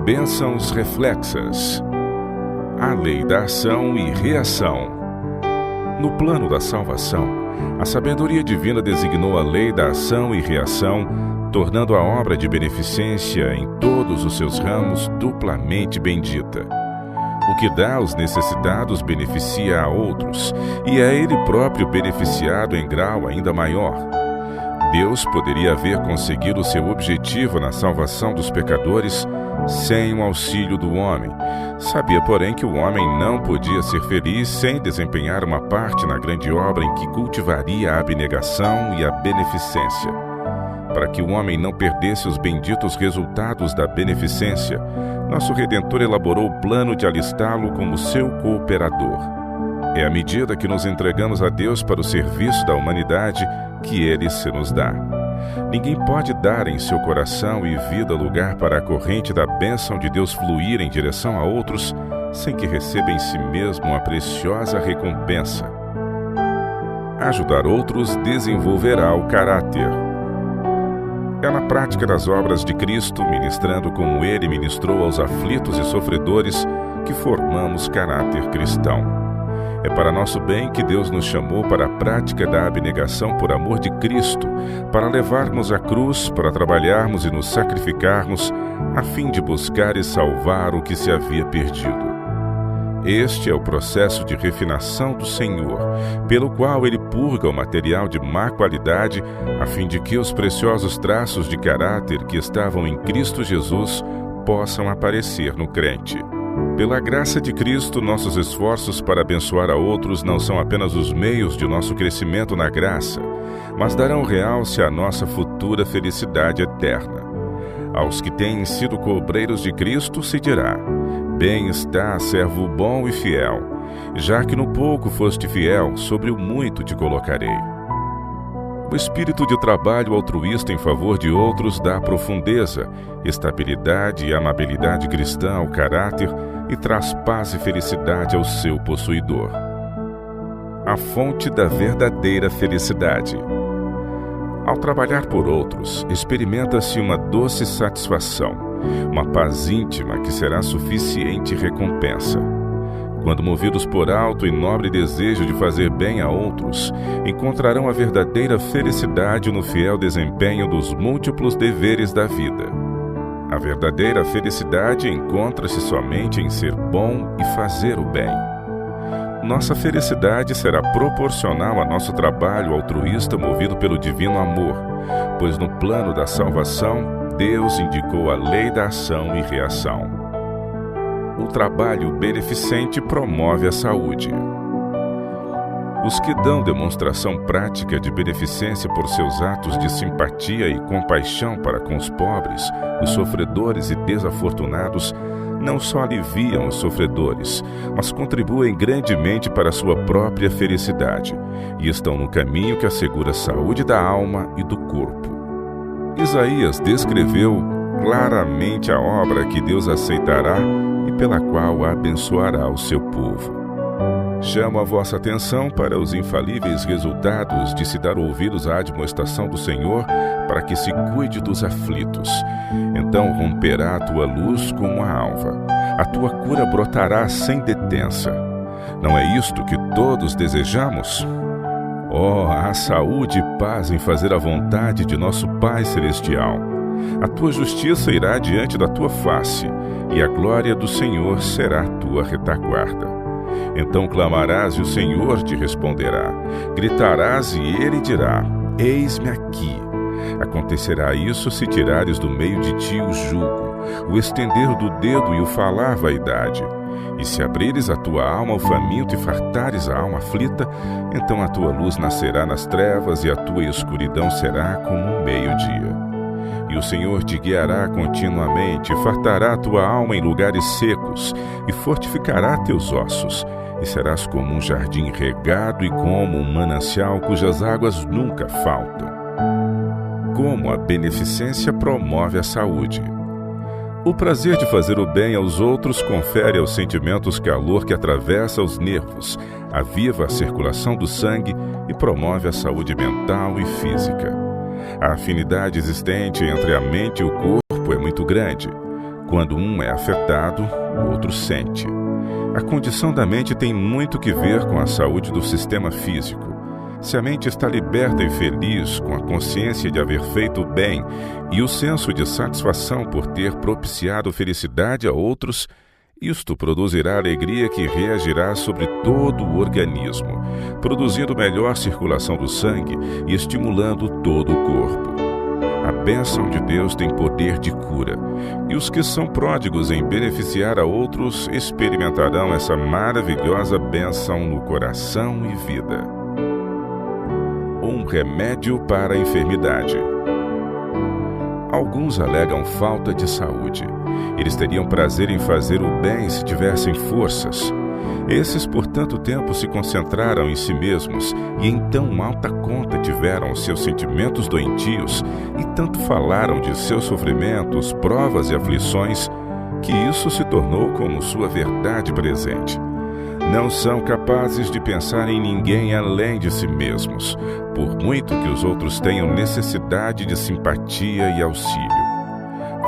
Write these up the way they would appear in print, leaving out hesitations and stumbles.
Bênçãos reflexas. A lei da ação e reação. No plano da salvação, a sabedoria divina designou a lei da ação e reação, tornando a obra de beneficência em todos os seus ramos duplamente bendita. O que dá aos necessitados beneficia a outros, e é ele próprio beneficiado em grau ainda maior. Deus poderia haver conseguido seu objetivo na salvação dos pecadores sem o auxílio do homem. Sabia, porém, que o homem não podia ser feliz sem desempenhar uma parte na grande obra em que cultivaria a abnegação e a beneficência. Para que o homem não perdesse os benditos resultados da beneficência, nosso Redentor elaborou o plano de alistá-lo como seu cooperador. É à medida que nos entregamos a Deus para o serviço da humanidade que Ele se nos dá. Ninguém pode dar em seu coração e vida lugar para a corrente da bênção de Deus fluir em direção a outros, sem que receba em si mesmo a preciosa recompensa. Ajudar outros desenvolverá o caráter. É na prática das obras de Cristo, ministrando como Ele ministrou aos aflitos e sofredores, que formamos caráter cristão. É para nosso bem que Deus nos chamou para a prática da abnegação por amor de Cristo, para levarmos a cruz, para trabalharmos e nos sacrificarmos, a fim de buscar e salvar o que se havia perdido. Este é o processo de refinação do Senhor, pelo qual Ele purga o material de má qualidade, a fim de que os preciosos traços de caráter que estavam em Cristo Jesus possam aparecer no crente. Pela graça de Cristo, nossos esforços para abençoar a outros não são apenas os meios de nosso crescimento na graça, mas darão realce à nossa futura felicidade eterna. Aos que têm sido cobreiros de Cristo se dirá: bem está, servo bom e fiel. Já que no pouco foste fiel, sobre o muito te colocarei. O espírito de trabalho altruísta em favor de outros dá profundeza, estabilidade e amabilidade cristã ao caráter e traz paz e felicidade ao seu possuidor. A fonte da verdadeira felicidade. Ao trabalhar por outros, experimenta-se uma doce satisfação, uma paz íntima que será suficiente recompensa. Quando movidos por alto e nobre desejo de fazer bem a outros, encontrarão a verdadeira felicidade no fiel desempenho dos múltiplos deveres da vida. A verdadeira felicidade encontra-se somente em ser bom e fazer o bem. Nossa felicidade será proporcional a nosso trabalho altruísta movido pelo divino amor, pois no plano da salvação, Deus indicou a lei da ação e reação. O trabalho beneficente promove a saúde. Os que dão demonstração prática de beneficência por seus atos de simpatia e compaixão para com os pobres, os sofredores e desafortunados, não só aliviam os sofredores, mas contribuem grandemente para a sua própria felicidade e estão no caminho que assegura a saúde da alma e do corpo. Isaías descreveu claramente a obra que Deus aceitará e pela qual abençoará o seu povo. Chamo a vossa atenção para os infalíveis resultados de se dar ouvidos à admoestação do Senhor, para que se cuide dos aflitos. Então romperá a tua luz como a alva, a tua cura brotará sem detença. Não é isto que todos desejamos? Há saúde e paz em fazer a vontade de nosso Pai Celestial. A tua justiça irá diante da tua face, e a glória do Senhor será a tua retaguarda. Então clamarás e o Senhor te responderá. Gritarás e ele dirá: eis-me aqui. Acontecerá isso se tirares do meio de ti o jugo, o estender do dedo e o falar vaidade. E se abrires a tua alma ao faminto e fartares a alma aflita, então a tua luz nascerá nas trevas e a tua escuridão será como um meio-dia. E o Senhor te guiará continuamente, fartará a tua alma em lugares secos, e fortificará teus ossos, e serás como um jardim regado e como um manancial cujas águas nunca faltam. Como a beneficência promove a saúde. O prazer de fazer o bem aos outros confere aos sentimentos calor que atravessa os nervos, aviva a circulação do sangue e promove a saúde mental e física. A afinidade existente entre a mente e o corpo é muito grande. Quando um é afetado, o outro sente. A condição da mente tem muito que ver com a saúde do sistema físico. Se a mente está liberta e feliz, com a consciência de haver feito o bem e o senso de satisfação por ter propiciado felicidade a outros, isto produzirá alegria que reagirá sobre todo o organismo, produzindo melhor circulação do sangue e estimulando todo o corpo. A bênção de Deus tem poder de cura, e os que são pródigos em beneficiar a outros experimentarão essa maravilhosa bênção no coração e vida. Um remédio para a enfermidade. Alguns alegam falta de saúde. Eles teriam prazer em fazer o bem se tivessem forças. Esses por tanto tempo se concentraram em si mesmos e em tão alta conta tiveram seus sentimentos doentios e tanto falaram de seus sofrimentos, provas e aflições, que isso se tornou como sua verdade presente. Não são capazes de pensar em ninguém além de si mesmos, por muito que os outros tenham necessidade de simpatia e auxílio.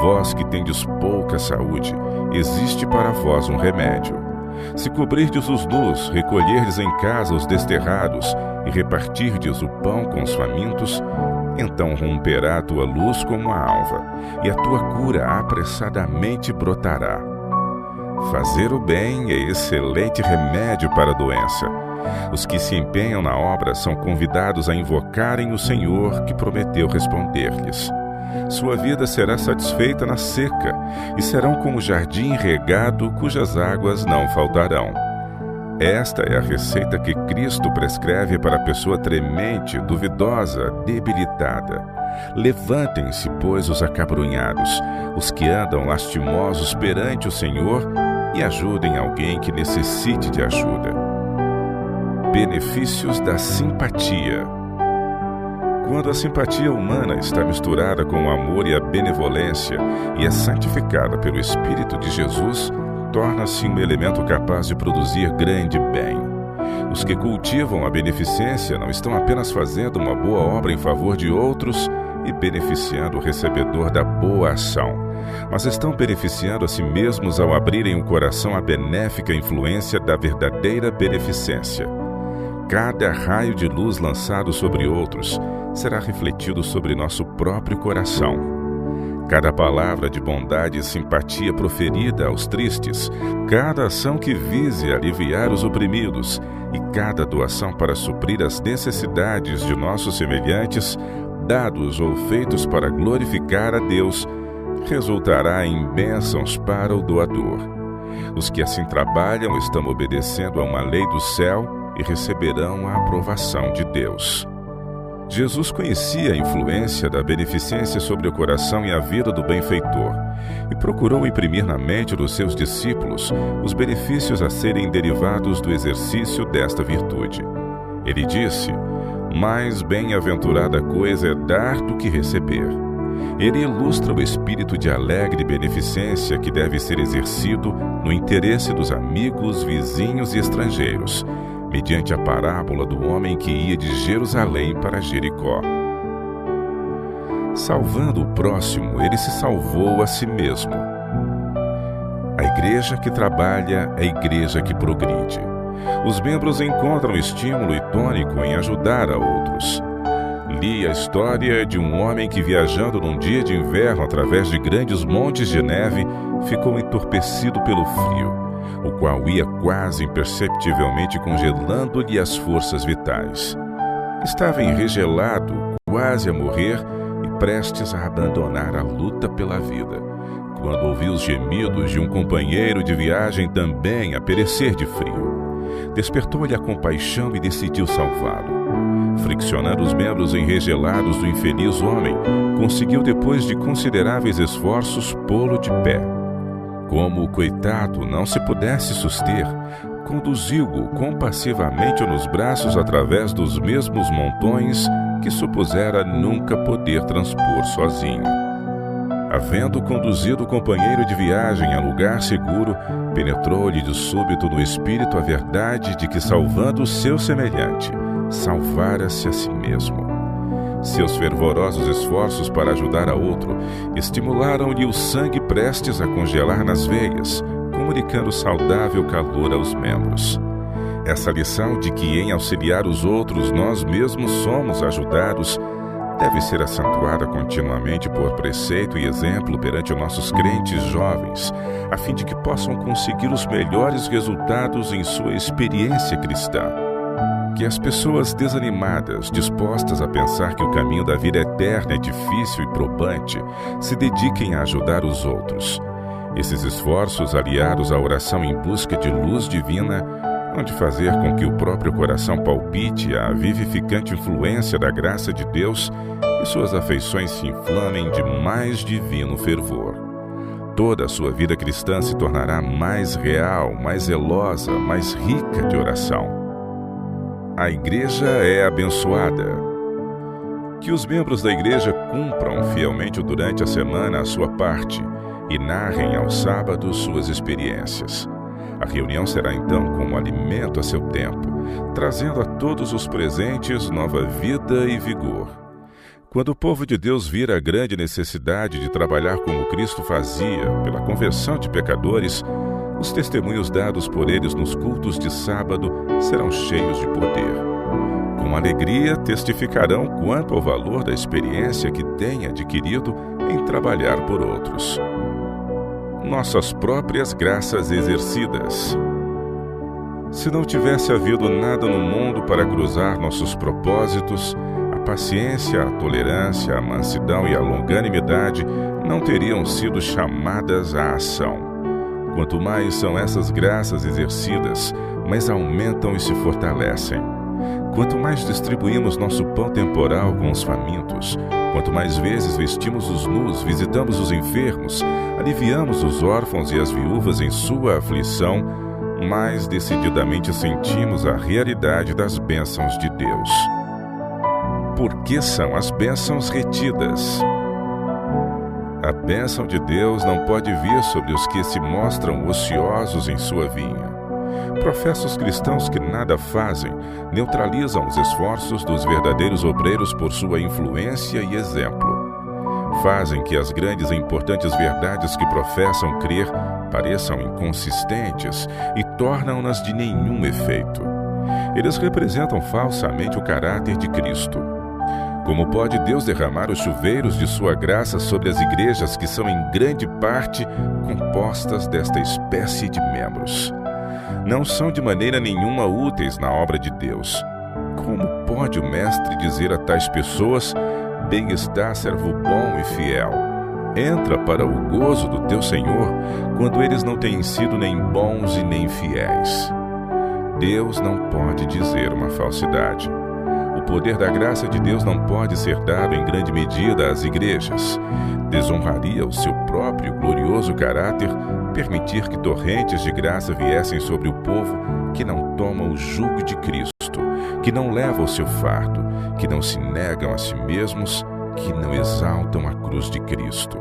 Vós que tendes pouca saúde, existe para vós um remédio. Se cobrirdes os nus, recolherdes em casa os desterrados e repartirdes o pão com os famintos, então romperá a tua luz como a alva, e a tua cura apressadamente brotará. Fazer o bem é excelente remédio para a doença. Os que se empenham na obra são convidados a invocarem o Senhor, que prometeu responder-lhes. Sua vida será satisfeita na seca, e serão como o jardim regado, cujas águas não faltarão. Esta é a receita que Cristo prescreve para a pessoa tremente, duvidosa, debilitada. Levantem-se, pois, os acabrunhados, os que andam lastimosos perante o Senhor, e ajudem alguém que necessite de ajuda. Benefícios da simpatia. Quando a simpatia humana está misturada com o amor e a benevolência e é santificada pelo Espírito de Jesus, torna-se um elemento capaz de produzir grande bem. Os que cultivam a beneficência não estão apenas fazendo uma boa obra em favor de outros e beneficiando o recebedor da boa ação, mas estão beneficiando a si mesmos ao abrirem o coração à benéfica influência da verdadeira beneficência. Cada raio de luz lançado sobre outros será refletido sobre nosso próprio coração. Cada palavra de bondade e simpatia proferida aos tristes, cada ação que vise aliviar os oprimidos e cada doação para suprir as necessidades de nossos semelhantes, dados ou feitos para glorificar a Deus, resultará em bênçãos para o doador. Os que assim trabalham estão obedecendo a uma lei do céu e receberão a aprovação de Deus. Jesus conhecia a influência da beneficência sobre o coração e a vida do benfeitor e procurou imprimir na mente dos seus discípulos os benefícios a serem derivados do exercício desta virtude. Ele disse: mais bem-aventurada coisa é dar do que receber. Ele ilustra o espírito de alegre beneficência que deve ser exercido no interesse dos amigos, vizinhos e estrangeiros, mediante a parábola do homem que ia de Jerusalém para Jericó. Salvando o próximo, ele se salvou a si mesmo. A igreja que trabalha é a igreja que progride. Os membros encontram estímulo e tônico em ajudar a outros. Li a história de um homem que, viajando num dia de inverno através de grandes montes de neve, ficou entorpecido pelo frio, o qual ia quase imperceptivelmente congelando-lhe as forças vitais. Estava enregelado, quase a morrer e prestes a abandonar a luta pela vida, quando ouviu os gemidos de um companheiro de viagem também a perecer de frio. Despertou-lhe a compaixão e decidiu salvá-lo. Friccionando os membros enregelados do infeliz homem, conseguiu, depois de consideráveis esforços, pô-lo de pé. Como o coitado não se pudesse suster, conduziu-o compassivamente nos braços através dos mesmos montões que supusera nunca poder transpor sozinho. Havendo conduzido o companheiro de viagem a lugar seguro, penetrou-lhe de súbito no espírito a verdade de que, salvando o seu semelhante, salvara-se a si mesmo. Seus fervorosos esforços para ajudar a outro estimularam-lhe o sangue prestes a congelar nas veias, comunicando saudável calor aos membros. Essa lição de que em auxiliar os outros nós mesmos somos ajudados deve ser acentuada continuamente por preceito e exemplo perante nossos crentes jovens, a fim de que possam conseguir os melhores resultados em sua experiência cristã. Que as pessoas desanimadas, dispostas a pensar que o caminho da vida eterna é difícil e probante, se dediquem a ajudar os outros. Esses esforços, aliados à oração em busca de luz divina, hão de fazer com que o próprio coração palpite a vivificante influência da graça de Deus e suas afeições se inflamem de mais divino fervor. Toda a sua vida cristã se tornará mais real, mais zelosa, mais rica de oração. A igreja é abençoada. Que os membros da igreja cumpram fielmente durante a semana a sua parte e narrem aos sábados suas experiências. A reunião será então como alimento a seu tempo, trazendo a todos os presentes nova vida e vigor. Quando o povo de Deus vir a grande necessidade de trabalhar como Cristo fazia, pela conversão de pecadores, os testemunhos dados por eles nos cultos de sábado serão cheios de poder. Com alegria testificarão quanto ao valor da experiência que têm adquirido em trabalhar por outros. Nossas próprias graças exercidas. Se não tivesse havido nada no mundo para cruzar nossos propósitos, a paciência, a tolerância, a mansidão e a longanimidade não teriam sido chamadas à ação. Quanto mais são essas graças exercidas, mais aumentam e se fortalecem. Quanto mais distribuímos nosso pão temporal com os famintos, quanto mais vezes vestimos os nus, visitamos os enfermos, aliviamos os órfãos e as viúvas em sua aflição, mais decididamente sentimos a realidade das bênçãos de Deus. Por que são as bênçãos retidas? A bênção de Deus não pode vir sobre os que se mostram ociosos em sua vinha. Professos cristãos que nada fazem neutralizam os esforços dos verdadeiros obreiros por sua influência e exemplo. Fazem que as grandes e importantes verdades que professam crer pareçam inconsistentes e tornam-nas de nenhum efeito. Eles representam falsamente o caráter de Cristo. Como pode Deus derramar os chuveiros de sua graça sobre as igrejas que são em grande parte compostas desta espécie de membros? Não são de maneira nenhuma úteis na obra de Deus. Como pode o Mestre dizer a tais pessoas: bem está, servo bom e fiel, entra para o gozo do teu Senhor, quando eles não têm sido nem bons e nem fiéis? Deus não pode dizer uma falsidade. O poder da graça de Deus não pode ser dado em grande medida às igrejas. Desonraria o seu próprio glorioso caráter permitir que torrentes de graça viessem sobre o povo que não toma o jugo de Cristo, que não leva o seu fardo, que não se negam a si mesmos, que não exaltam a cruz de Cristo.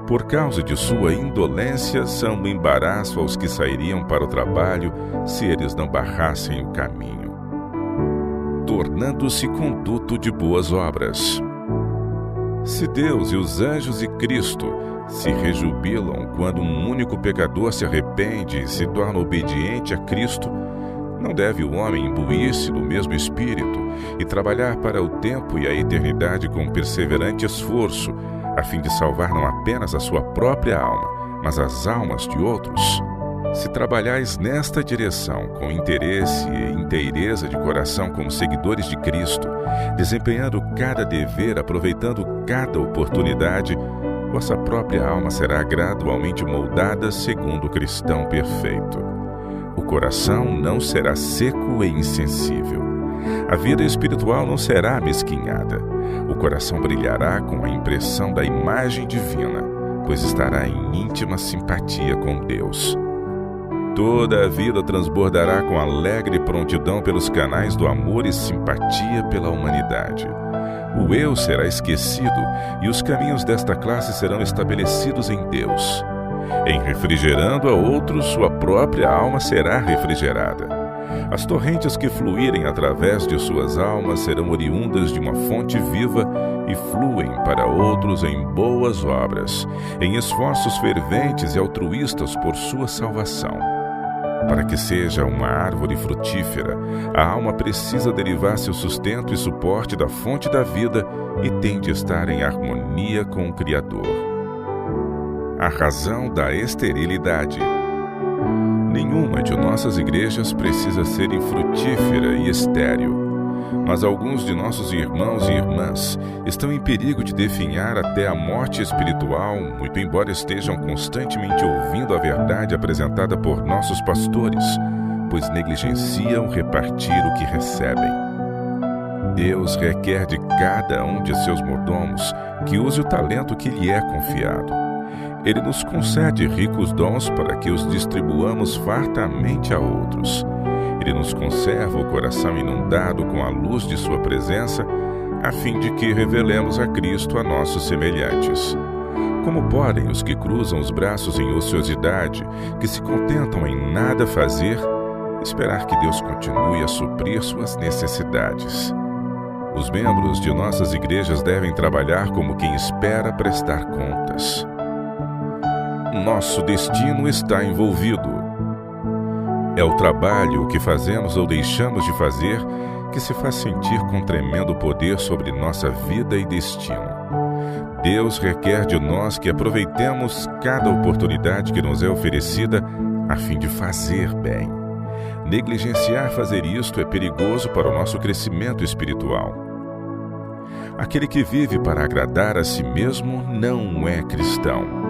Por causa de sua indolência, são um embaraço aos que sairiam para o trabalho se eles não barrassem o caminho. Tornando-se conduto de boas obras. Se Deus e os anjos e Cristo se rejubilam quando um único pecador se arrepende e se torna obediente a Cristo, não deve o homem imbuir-se do mesmo espírito e trabalhar para o tempo e a eternidade com perseverante esforço, a fim de salvar não apenas a sua própria alma, mas as almas de outros? Se trabalhais nesta direção com interesse e inteireza de coração como seguidores de Cristo, desempenhando cada dever, aproveitando cada oportunidade, vossa própria alma será gradualmente moldada segundo o cristão perfeito. O coração não será seco e insensível. A vida espiritual não será mesquinhada. O coração brilhará com a impressão da imagem divina, pois estará em íntima simpatia com Deus. Toda a vida transbordará com alegre prontidão pelos canais do amor e simpatia pela humanidade. O eu será esquecido e os caminhos desta classe serão estabelecidos em Deus. Em refrigerando a outros, sua própria alma será refrigerada. As torrentes que fluírem através de suas almas serão oriundas de uma fonte viva e fluem para outros em boas obras, em esforços ferventes e altruístas por sua salvação. Para que seja uma árvore frutífera, a alma precisa derivar seu sustento e suporte da fonte da vida e tem de estar em harmonia com o Criador. A razão da esterilidade. Nenhuma de nossas igrejas precisa ser infrutífera e estéril, mas alguns de nossos irmãos e irmãs estão em perigo de definhar até a morte espiritual, muito embora estejam constantemente ouvindo a verdade apresentada por nossos pastores, pois negligenciam repartir o que recebem. Deus requer de cada um de seus mordomos que use o talento que lhe é confiado. Ele nos concede ricos dons para que os distribuamos fartamente a outros. Ele nos conserva o coração inundado com a luz de sua presença, a fim de que revelemos a Cristo a nossos semelhantes. Como podem os que cruzam os braços em ociosidade, que se contentam em nada fazer, esperar que Deus continue a suprir suas necessidades? Os membros de nossas igrejas devem trabalhar como quem espera prestar contas. Nosso destino está envolvido. É o trabalho que fazemos ou deixamos de fazer que se faz sentir com tremendo poder sobre nossa vida e destino. Deus requer de nós que aproveitemos cada oportunidade que nos é oferecida a fim de fazer bem. Negligenciar fazer isto é perigoso para o nosso crescimento espiritual. Aquele que vive para agradar a si mesmo não é cristão.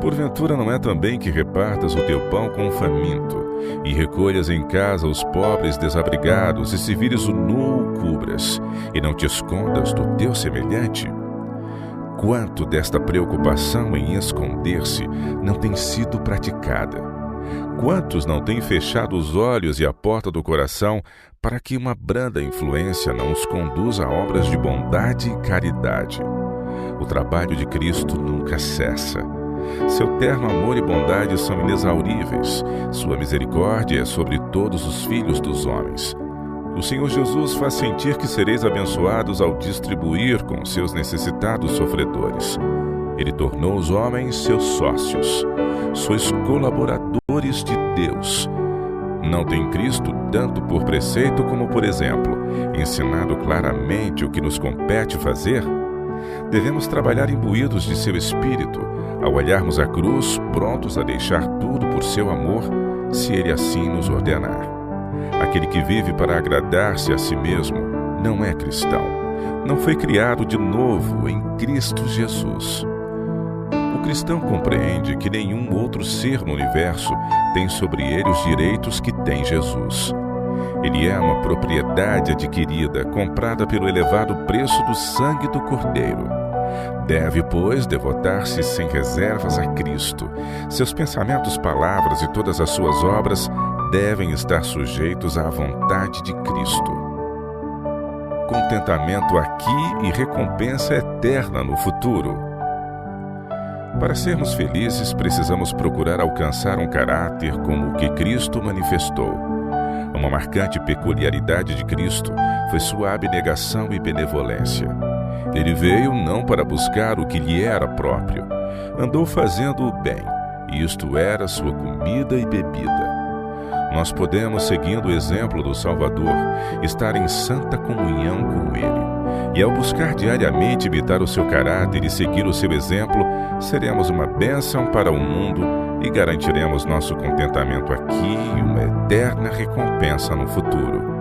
Porventura não é também que repartas o teu pão com o faminto, e recolhas em casa os pobres desabrigados, e se vires o nu o cubras, e não te escondas do teu semelhante? Quanto desta preocupação em esconder-se não tem sido praticada? Quantos não têm fechado os olhos e a porta do coração para que uma branda influência não os conduza a obras de bondade e caridade? O trabalho de Cristo nunca cessa. Seu terno amor e bondade são inexauríveis. Sua misericórdia é sobre todos os filhos dos homens. O Senhor Jesus faz sentir que sereis abençoados ao distribuir com seus necessitados sofredores. Ele tornou os homens seus sócios. Sois colaboradores de Deus. Não tem Cristo, tanto por preceito como por exemplo, ensinado claramente o que nos compete fazer? Devemos trabalhar imbuídos de seu Espírito, ao olharmos a cruz, prontos a deixar tudo por seu amor, se Ele assim nos ordenar. Aquele que vive para agradar-se a si mesmo não é cristão. Não foi criado de novo em Cristo Jesus. O cristão compreende que nenhum outro ser no universo tem sobre ele os direitos que tem Jesus. Ele é uma propriedade adquirida, comprada pelo elevado preço do sangue do Cordeiro. Deve, pois, devotar-se sem reservas a Cristo. Seus pensamentos, palavras e todas as suas obras devem estar sujeitos à vontade de Cristo. Contentamento aqui e recompensa eterna no futuro. Para sermos felizes, precisamos procurar alcançar um caráter como o que Cristo manifestou. Uma marcante peculiaridade de Cristo foi sua abnegação e benevolência. Ele veio não para buscar o que lhe era próprio. Andou fazendo o bem, e isto era sua comida e bebida. Nós podemos, seguindo o exemplo do Salvador, estar em santa comunhão com Ele. E ao buscar diariamente imitar o seu caráter e seguir o seu exemplo, seremos uma bênção para o mundo e garantiremos nosso contentamento aqui e uma eterna recompensa no futuro.